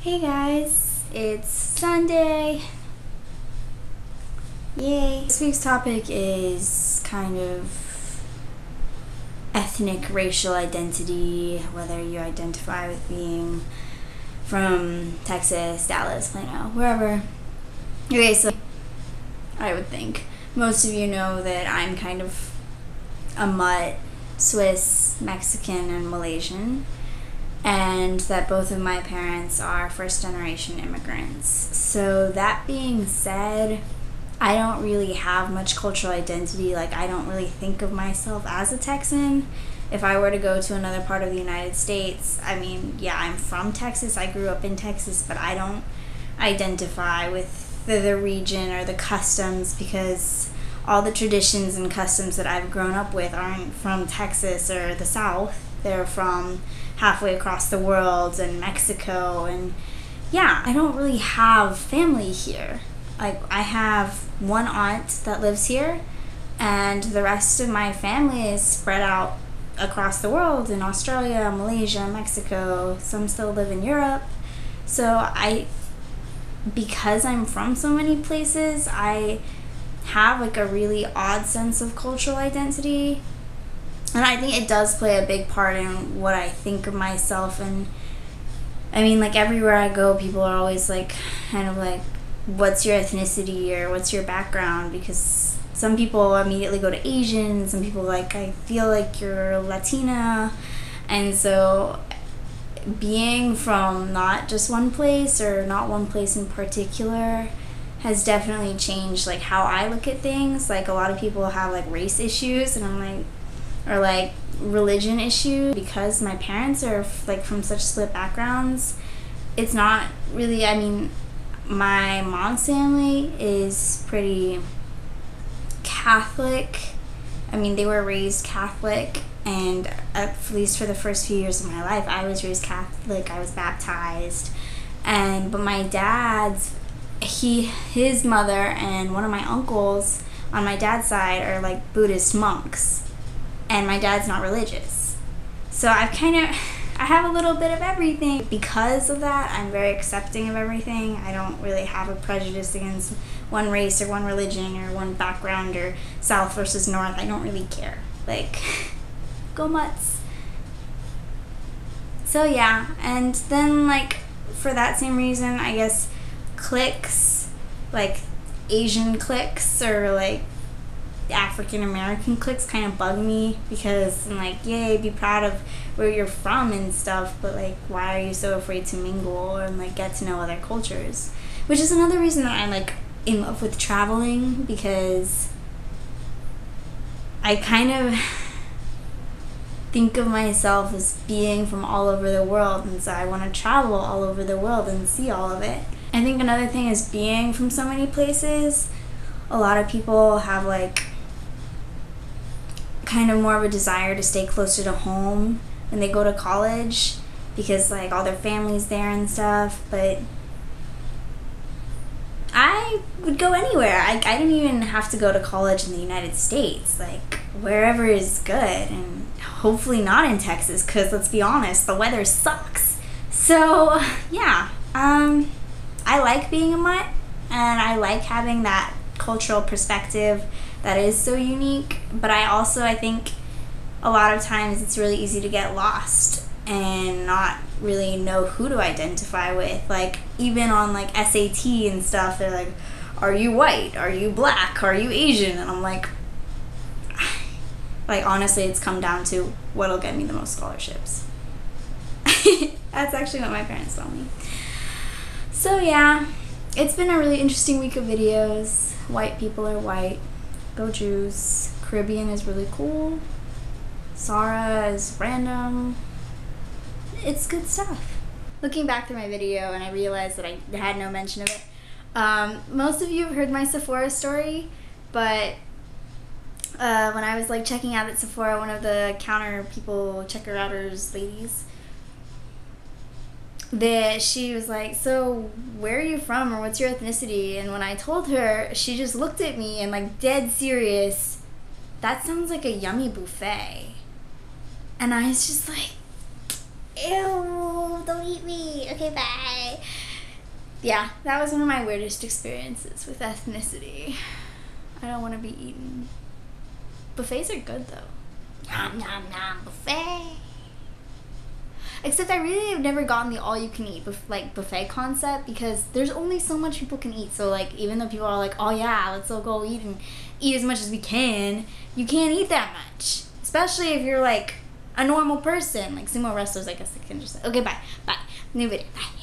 Hey guys, it's Sunday. Yay. This week's topic is kind of ethnic racial identity, whether you identify with being from Texas, Dallas, Plano, wherever. Okay, so I would think most of you know that I'm kind of a mutt, Swiss, Mexican, and Malaysian, and that both of my parents are first-generation immigrants. So that being said, I don't really have much cultural identity. Like, I don't really think of myself as a Texan. If I were to go to another part of the United States, I mean, yeah, I'm from Texas. I grew up in Texas, but I don't identify with the region or the customs, because all the traditions and customs that I've grown up with aren't from Texas or the South. They're from halfway across the world and Mexico, and yeah, I don't really have family here. Like, I have one aunt that lives here, and the rest of my family is spread out across the world in Australia, Malaysia, Mexico. Some still live in Europe. So because I'm from so many places, I have like a really odd sense of cultural identity. And I think it does play a big part in what I think of myself. And I mean, like, everywhere I go, people are always like, kind of like, what's your ethnicity or what's your background? Because some people immediately go to Asian, some people like, I feel like you're Latina. And so being from not just one place or not one place in particular has definitely changed like how I look at things. Like, a lot of people have like race issues, and I'm like, or like religion issues, because my parents are like from such split backgrounds. It's not really, I mean, my mom's family is pretty Catholic. I mean, they were raised Catholic, and at least for the first few years of my life, I was raised Catholic. I was baptized, but my dad's, his mother and one of my uncles on my dad's side are like Buddhist monks, and my dad's not religious. So I have a little bit of everything. Because of that, I'm very accepting of everything. I don't really have a prejudice against one race or one religion or one background or South versus North. I don't really care. Like, go Mutts. So yeah, and then like for that same reason, I guess cliques, like Asian cliques or like African American cliques, kind of bug me, because I'm like, yay, be proud of where you're from and stuff, but like, why are you so afraid to mingle and like get to know other cultures? Which is another reason that I'm like in love with traveling, because I kind of think of myself as being from all over the world, and so I want to travel all over the world and see all of it. I think another thing is being from so many places. A lot of people have like kind of more of a desire to stay closer to home when they go to college, because like all their family's there and stuff. But I would go anywhere. I didn't even have to go to college in the United States. Like, wherever is good, and hopefully not in Texas, because let's be honest, the weather sucks. So yeah, I like being a mutt, and I like having that cultural perspective that is so unique. But I think a lot of times it's really easy to get lost and not really know who to identify with. Like, even on like SAT and stuff, they're like, are you white, are you black, are you Asian? And I'm like honestly, it's come down to what'll get me the most scholarships. That's actually what my parents told me. So yeah, it's been a really interesting week of videos. White people are white. Go Jews. Caribbean is really cool. Sarah is random. It's good stuff. Looking back through my video, and I realized that I had no mention of it. Most of you have heard my Sephora story, but when I was like checking out at Sephora, one of the counter people, checker-outers ladies, she was like, so where are you from, or what's your ethnicity? And when I told her, she just looked at me and like dead serious, that sounds like a yummy buffet. And I was just like, ew, don't eat me, okay, bye. Yeah, that was one of my weirdest experiences with ethnicity. I don't want to be eaten. Buffets are good though. Nom nom nom buffet. Except I really have never gotten the all-you-can-eat buffet concept, because there's only so much people can eat. So like, even though people are like, oh yeah, let's all go eat and eat as much as we can, you can't eat that much. Especially if you're like a normal person, like sumo wrestlers. I guess they can just say, okay, bye, new video, bye.